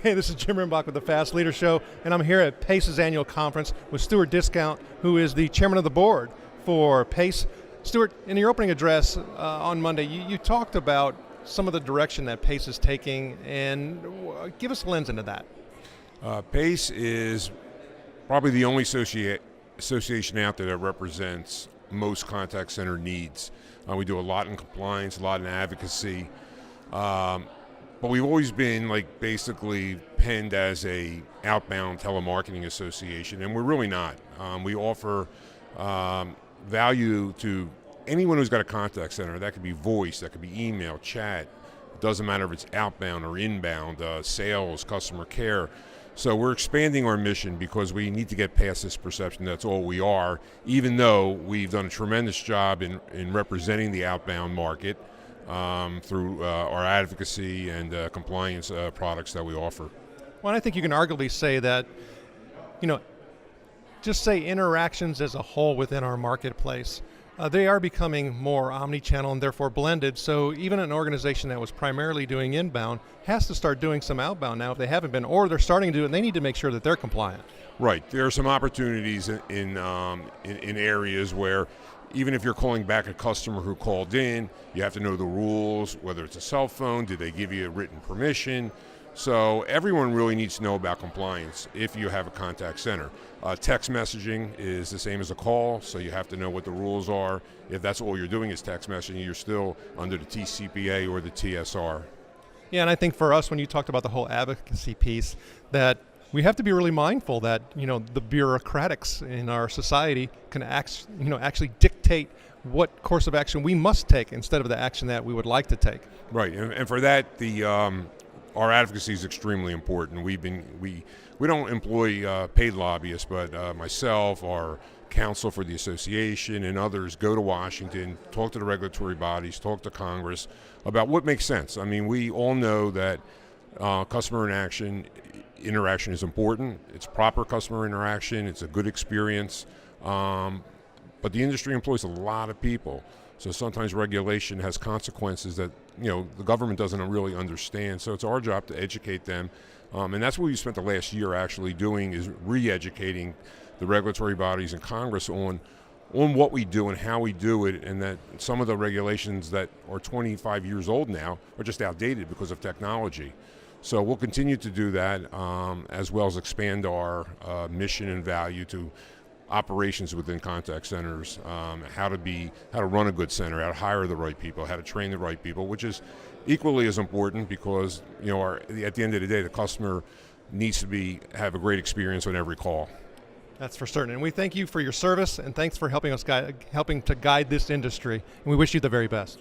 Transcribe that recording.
Hey, this is Jim Rimbach with the Fast Leader Show, and I'm here at PACE's annual conference with Stuart Discount, who is the chairman of the board for PACE. Stuart, in your opening address on Monday, you talked about some of the direction that PACE is taking, and give us a lens into that. PACE is probably the only association out there that represents most contact center needs. We do a lot in compliance, a lot in advocacy, but we've always been basically penned as a outbound telemarketing association, and we're really not. We offer value to anyone who's got a contact center. That could be voice, that could be email, chat. It doesn't matter if it's outbound or inbound, sales, customer care. So we're expanding our mission because we need to get past this perception that's all we are, even though we've done a tremendous job in representing the outbound market through our advocacy and compliance products that we offer. Well, I think you can arguably say that, just say interactions as a whole within our marketplace, they are becoming more omni-channel and therefore blended. So even an organization that was primarily doing inbound has to start doing some outbound now if they haven't been, or they're starting to do it and they need to make sure that they're compliant. Right. There are some opportunities in areas where even if you're calling back a customer who called in, you have to know the rules, whether it's a cell phone, did they give you a written permission? So everyone really needs to know about compliance if you have a contact center. Text messaging is the same as a call, so you have to know what the rules are. If that's all you're doing is text messaging, you're still under the TCPA or the TSR. Yeah, and I think for us, when you talked about the whole advocacy piece, that we have to be really mindful that the bureaucratics in our society can actually dictate what course of action we must take instead of the action that we would like to take. Right, and for that, our advocacy is extremely important. We don't employ paid lobbyists, but myself, our counsel for the association, and others go to Washington, talk to the regulatory bodies, talk to Congress about what makes sense. I mean, we all know that customer interaction is important. It's proper customer interaction. It's a good experience. But the industry employs a lot of people. So sometimes regulation has consequences that the government doesn't really understand. So it's our job to educate them. And that's what we spent the last year actually doing, is re-educating the regulatory bodies in Congress on what we do and how we do it, and that some of the regulations that are 25 years old now are just outdated because of technology. So we'll continue to do that, as well as expand our mission and value to operations within contact centers, how to run a good center, how to hire the right people, how to train the right people, which is equally as important because at the end of the day, the customer needs to have a great experience on every call. That's for certain. And we thank you for your service, and thanks for helping to guide this industry. And we wish you the very best.